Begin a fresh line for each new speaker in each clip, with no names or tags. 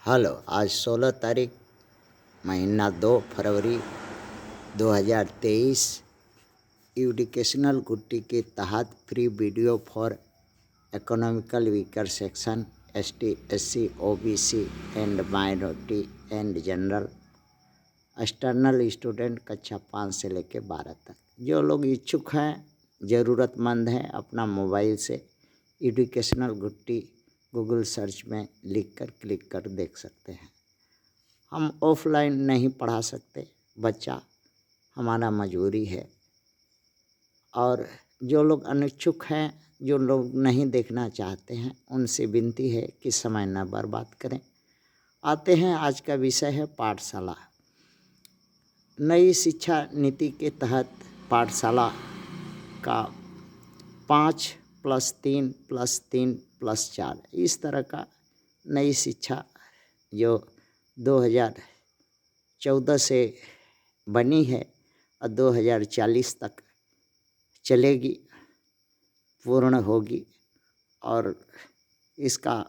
Hello, आज 16 तारीख महीना 2 फरवरी 2023 एजुकेशनल गुट्टी के तहत free video for economical weaker section ST SC OBC and minority and general external student कक्षा 5 से लेकर 12 तक जो लोग इच्छुक हैं, ज़रूरतमंद हैं, अपना मोबाइल से एजुकेशनल गुट्टी गूगल सर्च में लिखकर क्लिक कर देख सकते हैं। हम ऑफलाइन नहीं पढ़ा सकते, बच्चा हमारा मजबूरी है। और जो लोग अनिच्छुक हैं, जो लोग नहीं देखना चाहते हैं, उनसे विनती है कि समय न बर्बाद करें। आते हैं, आज का विषय है पाठशाला। नई शिक्षा नीति के तहत पाठशाला का 5+3+3+4 इस तरह का नई शिक्षा जो 2014 से बनी है और 2040 तक चलेगी, पूर्ण होगी और इसका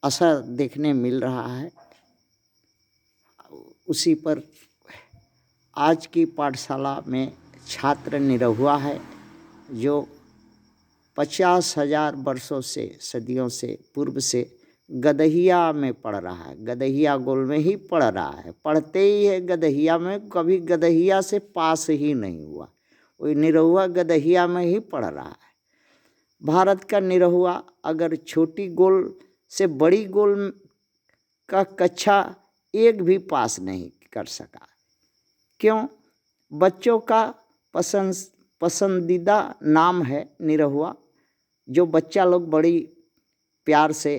असर देखने मिल रहा है। उसी पर आज की पाठशाला में छात्र निरहुआ है जो 50,000 वर्षों से, सदियों से पूर्व से गदहिया में पढ़ रहा है, गदहिया गोल में ही पढ़ रहा है, पढ़ते ही है गदहिया में, कभी गदहिया से पास ही नहीं हुआ, वही निरहुआ गदहिया में ही पढ़ रहा है। भारत का निरहुआ अगर छोटी गोल से बड़ी गोल का कक्षा एक भी पास नहीं कर सका। क्यों? बच्चों का पसंदीदा नाम है निरहुआ, जो बच्चा लोग बड़ी प्यार से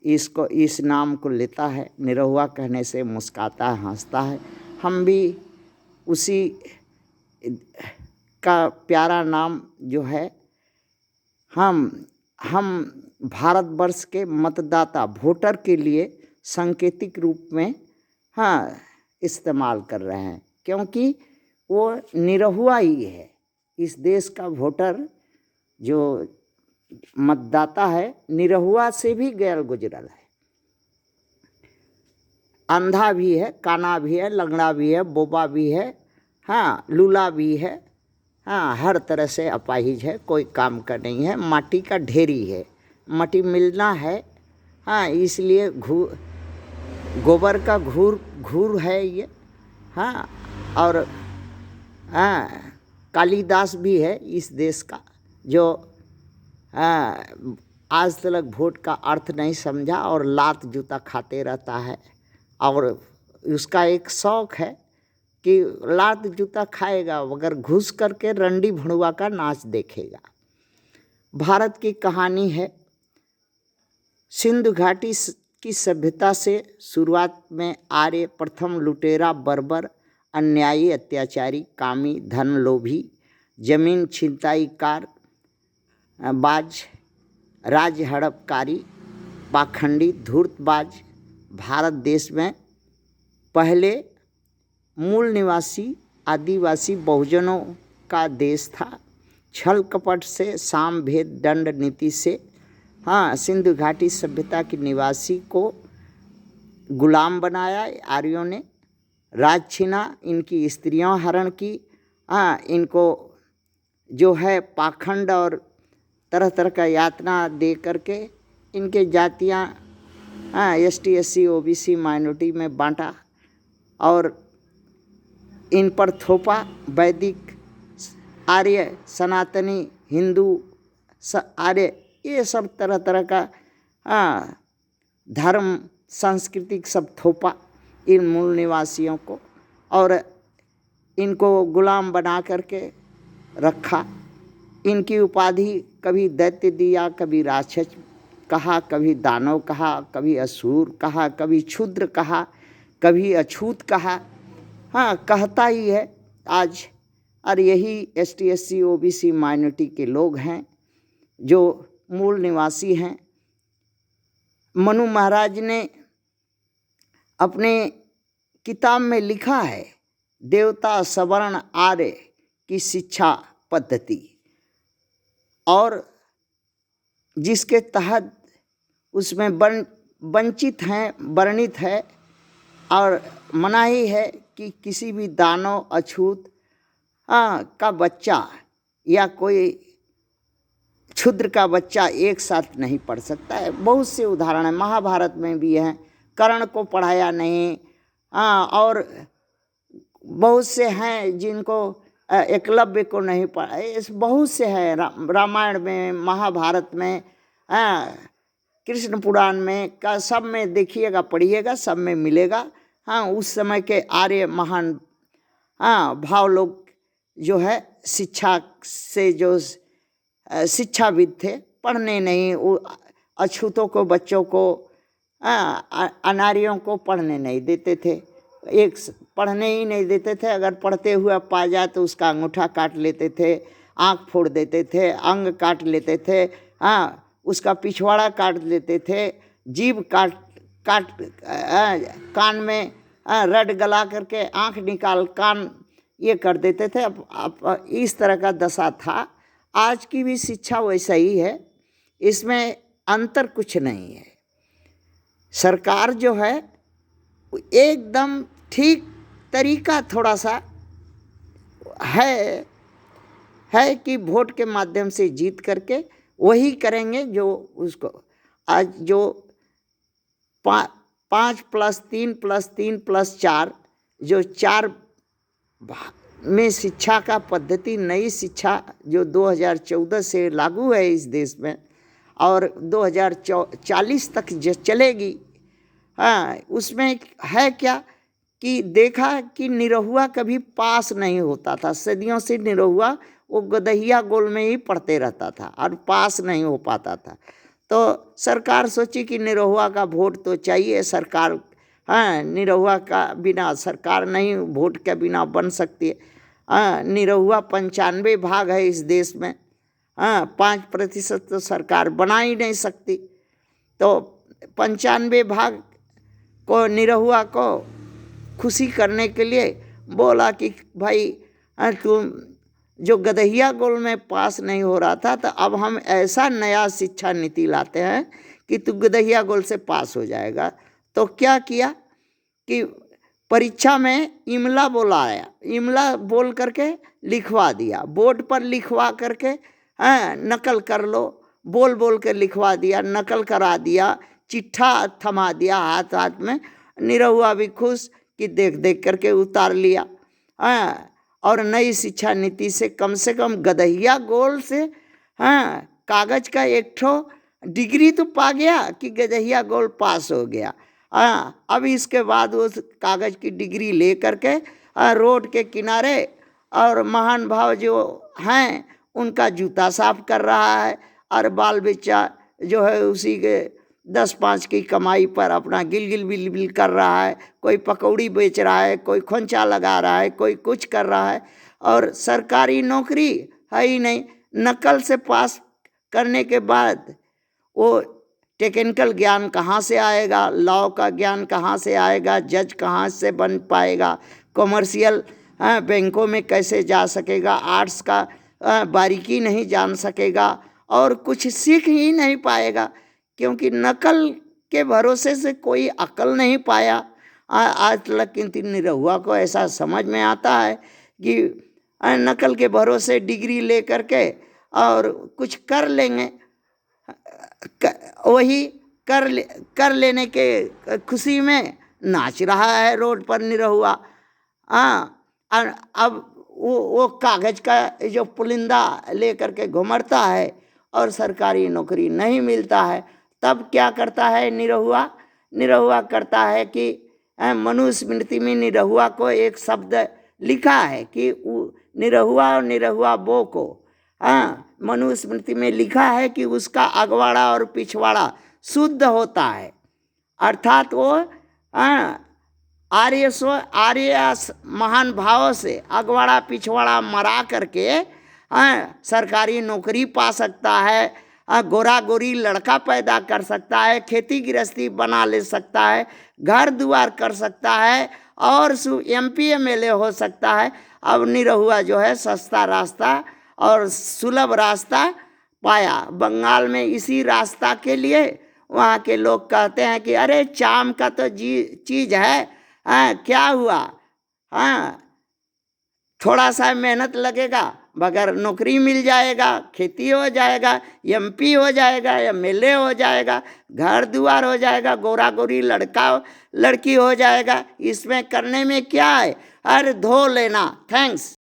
इस नाम को लेता है। निरहुआ कहने से मुस्काता है, हंसता है। हम भी उसी का प्यारा नाम जो है, हम भारतवर्ष के मतदाता वोटर के लिए सांकेतिक रूप में इस्तेमाल कर रहे हैं, क्योंकि वो निरहुआ ही है। इस देश का वोटर जो मतदाता है, निरहुआ से भी गैर गुजरल है। अंधा भी है, काना भी है, लंगड़ा भी है, बोबा भी है, लूला भी है, हर तरह से अपाहिज है, कोई काम का नहीं है, माटी का ढेरी है, माटी मिलना है। इसलिए गोबर का घूर है ये। और कालिदास भी है इस देश का, जो आज तक वोट का अर्थ नहीं समझा और लात जूता खाते रहता है। और उसका एक शौक है कि लात जूता खाएगा मगर घुस करके रंडी भड़ुआ का नाच देखेगा। भारत की कहानी है, सिंधु घाटी की सभ्यता से शुरुआत में आर्य प्रथम लुटेरा, बर्बर, अन्यायी, अत्याचारी, कामी, धन लोभी, जमीन छिनताईकार, बाज, राज्य हड़पकारी, पाखंडी, धूर्तबाज भारत देश में पहले मूल निवासी आदिवासी बहुजनों का देश था। छल कपट से, साम भेद दंड नीति से सिंधु घाटी सभ्यता के निवासी को गुलाम बनाया आर्यों ने, राज छीना, इनकी स्त्रियां हरण की, इनको जो है पाखंड और तरह तरह का यातना दे करके इनके जातियां ST SC OBC माइनॉरिटी में बांटा और इन पर थोपा। वैदिक, आर्य, सनातनी, हिंदू, आर्य, ये सब तरह तरह का धर्म, सांस्कृतिक सब थोपा इन मूल निवासियों को और इनको गुलाम बना करके रखा। इनकी उपाधि कभी दैत्य दिया, कभी राक्षस कहा, कभी दानव कहा, कभी असुर कहा, कभी क्षुद्र कहा, कभी अछूत कहा। कहता ही है आज। और यही ST SC OBC माइनॉरिटी के लोग हैं जो मूल निवासी हैं। मनु महाराज ने अपने किताब में लिखा है, देवता सवर्ण आर्य की शिक्षा पद्धति, और जिसके तहत उसमें वंचित हैं, वर्णित है और मनाही है कि किसी भी दानव, अछूत का बच्चा या कोई क्षुद्र का बच्चा एक साथ नहीं पढ़ सकता है। बहुत से उदाहरण हैं, महाभारत में भी हैं। कर्ण को पढ़ाया नहीं, और बहुत से हैं जिनको एकलव्य को नहीं पढ़ा, इस बहुत से हैं। रामायण में, महाभारत में, कृष्ण पुराण में का सब में देखिएगा, पढ़िएगा, सब में मिलेगा। उस समय के आर्य महान भाव लोग जो है शिक्षा से जो शिक्षाविद थे, पढ़ने नहीं, वो अछूतों को, बच्चों को, अनारियों को पढ़ने नहीं देते थे। एक पढ़ने ही नहीं देते थे। अगर पढ़ते हुए पा जाए तो उसका अंगूठा काट लेते थे, आँख फोड़ देते थे, अंग काट लेते थे, उसका पिछवाड़ा काट देते थे, जीभ काट कान में रड गला करके आँख निकाल कान ये कर देते थे। अब इस तरह का दशा था। आज की भी शिक्षा वैसा ही है, इसमें अंतर कुछ नहीं है। सरकार जो है एकदम ठीक तरीका थोड़ा सा है कि वोट के माध्यम से जीत करके वही करेंगे जो उसको आज जो 5+3+3+4 जो 4 में शिक्षा का पद्धति, नई शिक्षा जो 2014 से लागू है इस देश में और 2040 तक जो चलेगी, उसमें है क्या कि देखा कि निरहुआ कभी पास नहीं होता था। सदियों से निरहुआ वो गदहिया गोल में ही पढ़ते रहता था और पास नहीं हो पाता था। तो सरकार सोची कि निरहुआ का वोट तो चाहिए। सरकार निरहुआ का बिना सरकार नहीं, वोट के बिना बन सकती है। निरहुआ 95 भाग है इस देश में, 5% तो सरकार बना ही नहीं सकती। तो 95 भाग को निरहुआ को खुशी करने के लिए बोला कि भाई तुम जो गदहिया गोल में पास नहीं हो रहा था, तो अब हम ऐसा नया शिक्षा नीति लाते हैं कि तू गदहिया गोल से पास हो जाएगा। तो क्या किया कि परीक्षा में इमला बोलाया, इमला बोल करके लिखवा दिया, बोर्ड पर लिखवा करके नकल कर लो, बोल बोल के लिखवा दिया, नकल करा दिया, चिट्ठा थमा दिया हाथ हाथ में। निरहुआ भी खुश कि देख देख करके उतार लिया। और नई शिक्षा नीति से कम गदहिया गोल से कागज़ का एक ठो डिग्री तो पा गया कि गदहिया गोल पास हो गया। अब इसके बाद उस कागज़ की डिग्री ले करके रोड के किनारे और महान भाव जो हैं उनका जूता साफ कर रहा है और बाल बच्चा जो है उसी के 10-5 की कमाई पर अपना गिल बिल कर रहा है। कोई पकौड़ी बेच रहा है, कोई खोंचा लगा रहा है, कोई कुछ कर रहा है। और सरकारी नौकरी है ही नहीं। नकल से पास करने के बाद वो टेक्निकल ज्ञान कहाँ से आएगा, लॉ का ज्ञान कहाँ से आएगा, जज कहाँ से बन पाएगा, कॉमर्शियल बैंकों में कैसे जा सकेगा, आर्ट्स का बारीकी नहीं जान सकेगा और कुछ सीख ही नहीं पाएगा, क्योंकि नकल के भरोसे से कोई अकल नहीं पाया आज तक। किंतु निरहुआ को ऐसा समझ में आता है कि नकल के भरोसे डिग्री ले करके और कुछ कर लेंगे, वही कर लेने के खुशी में नाच रहा है रोड पर निरहुआ। अब वो कागज़ का जो पुलिंदा ले करके घुमरता है और सरकारी नौकरी नहीं मिलता है। तब क्या करता है निरहुआ करता है कि मनुस्मृति में निरहुआ को एक शब्द लिखा है कि निरहुआ और निरहुआ बो को मनुस्मृति में लिखा है कि उसका अगवाड़ा और पिछवाड़ा शुद्ध होता है। अर्थात वो आर्य महान भाव से अगवाड़ा पिछवाड़ा मरा करके सरकारी नौकरी पा सकता है, गोरा गोरी लड़का पैदा कर सकता है, खेती गृहस्थी बना ले सकता है, घर द्वार कर सकता है और MP MLA हो सकता है। अब निरहुआ जो है सस्ता रास्ता और सुलभ रास्ता पाया। बंगाल में इसी रास्ता के लिए वहाँ के लोग कहते हैं कि अरे चाम का तो चीज़ है, हाँ क्या हुआ, हाँ थोड़ा सा मेहनत लगेगा मगर नौकरी मिल जाएगा, खेती हो जाएगा, एमपी हो जाएगा, एमएलए हो जाएगा, घर दुआर हो जाएगा, गोरा गोरी लड़का लड़की हो जाएगा, इसमें करने में क्या है, अरे धो लेना, थैंक्स।